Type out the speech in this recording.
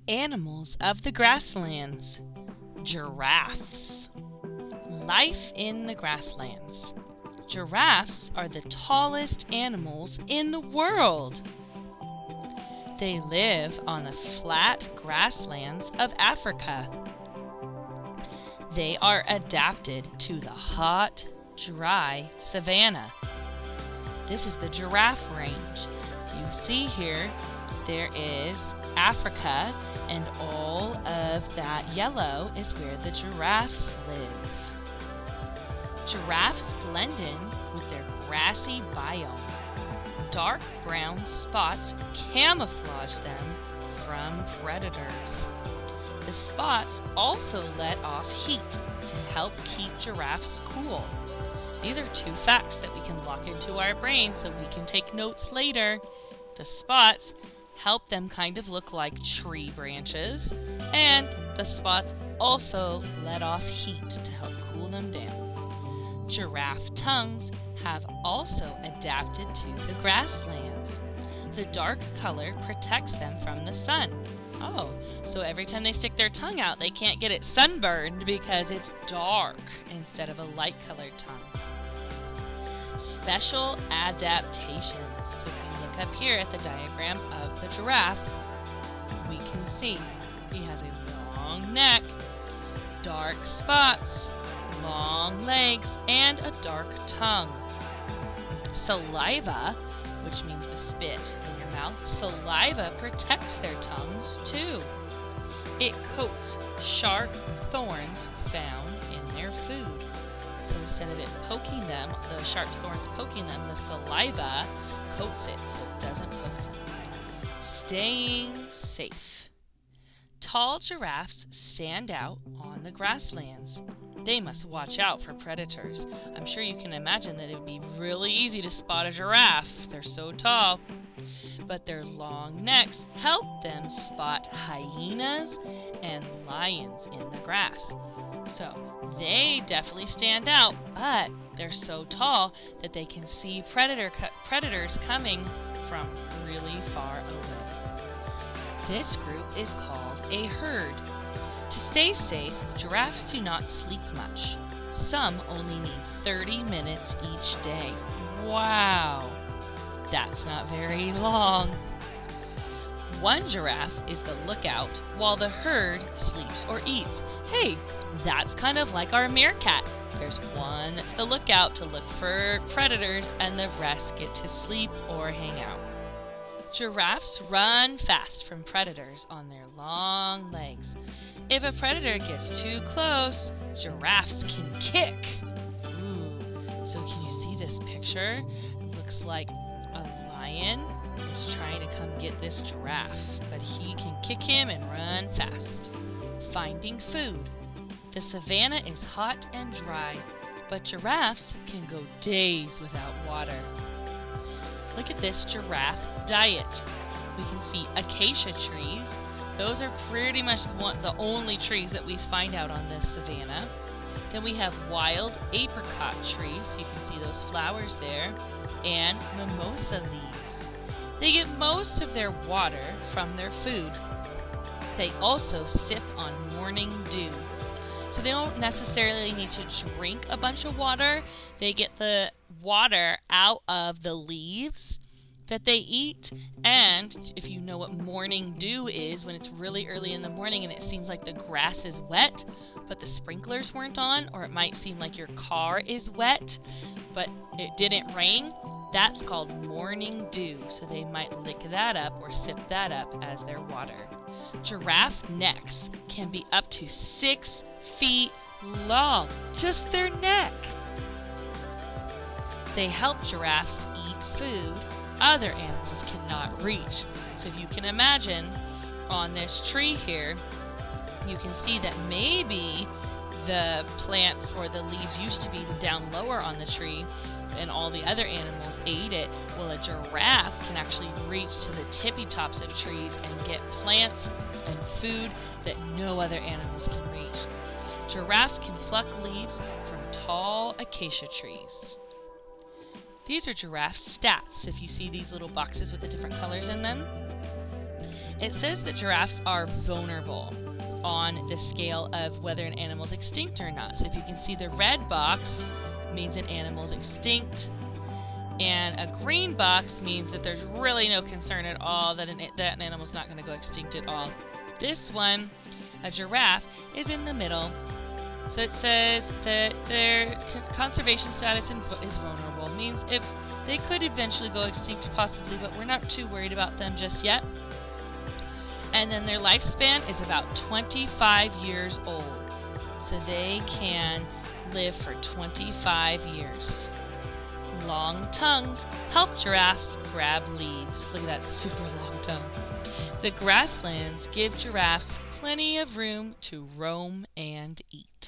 Animals of the grasslands. Giraffes. Life in the grasslands. Giraffes are the tallest animals in the world. They live on the flat grasslands of Africa. They are adapted to the hot, dry savanna. This is the giraffe range. You see here, there is Africa, and all of that yellow is where the giraffes live. Giraffes blend in with their grassy biome. Dark brown spots camouflage them from predators. The spots also let off heat to help keep giraffes cool. These are two facts that we can lock into our brain so we can take notes later. The spots help them kind of look like tree branches, and the spots also let off heat to help cool them down. Giraffe tongues have also adapted to the grasslands. The dark color protects them from the sun. Oh, so every time they stick their tongue out, they can't get it sunburned because it's dark instead of a light-colored tongue. Special adaptations. So if you look up here at the diagram of the giraffe, we can see he has a long neck, dark spots, long legs, and a dark tongue. Saliva, which means the spit in your mouth, saliva protects their tongues too. It coats sharp thorns found in their food. So instead of it poking them, the sharp thorns poking them, the saliva coats it so it doesn't poke them. Staying safe. Tall giraffes stand out on the grasslands. They must watch out for predators. I'm sure you can imagine that it would be really easy to spot a giraffe. They're so tall. But their long necks help them spot hyenas and lions in the grass. So they definitely stand out, but they're so tall that they can see predators coming from really far away. This group is called a herd. To stay safe, giraffes do not sleep much. Some only need 30 minutes each day. Wow, that's not very long. One giraffe is the lookout while the herd sleeps or eats. Hey, that's kind of like our meerkat. There's one that's the lookout to look for predators, and the rest get to sleep or hang out. Giraffes run fast from predators on their long legs. If a predator gets too close, giraffes can kick. Ooh, so can you see this picture? It looks like a lion is trying to come get this giraffe, but he can kick him and run fast. Finding food. The savanna is hot and dry, but giraffes can go days without water. Look at this giraffe diet. We can see acacia trees. Those are pretty much the only trees that we find out on this savanna. Then we have wild apricot trees. You can see those flowers there. And mimosa leaves. They get most of their water from their food. They also sip on morning dew. So they don't necessarily need to drink a bunch of water. They get the water out of the leaves that they eat. And if you know what morning dew is, when it's really early in the morning and it seems like the grass is wet, but the sprinklers weren't on, or it might seem like your car is wet, but it didn't rain, that's called morning dew. So they might lick that up or sip that up as their water. Giraffe necks can be up to 6 feet long, just their neck. They help giraffes eat food other animals cannot reach. So if you can imagine on this tree here, you can see that maybe the plants or the leaves used to be down lower on the tree and all the other animals ate it. Well, a giraffe can actually reach to the tippy tops of trees and get plants and food that no other animals can reach. Giraffes can pluck leaves from tall acacia trees. These are giraffe stats, if you see these little boxes with the different colors in them. It says that giraffes are vulnerable on the scale of whether an animal is extinct or not. So if you can see, the red box means an animal is extinct, and a green box means that there's really no concern at all that an animal is not going to go extinct at all. This one, a giraffe, is in the middle. So it says that their conservation status is vulnerable. Means if they could eventually go extinct, possibly, but we're not too worried about them just yet. And then their lifespan is about 25 years old. So they can live for 25 years. Long tongues help giraffes grab leaves. Look at that super long tongue. The grasslands give giraffes plenty of room to roam and eat.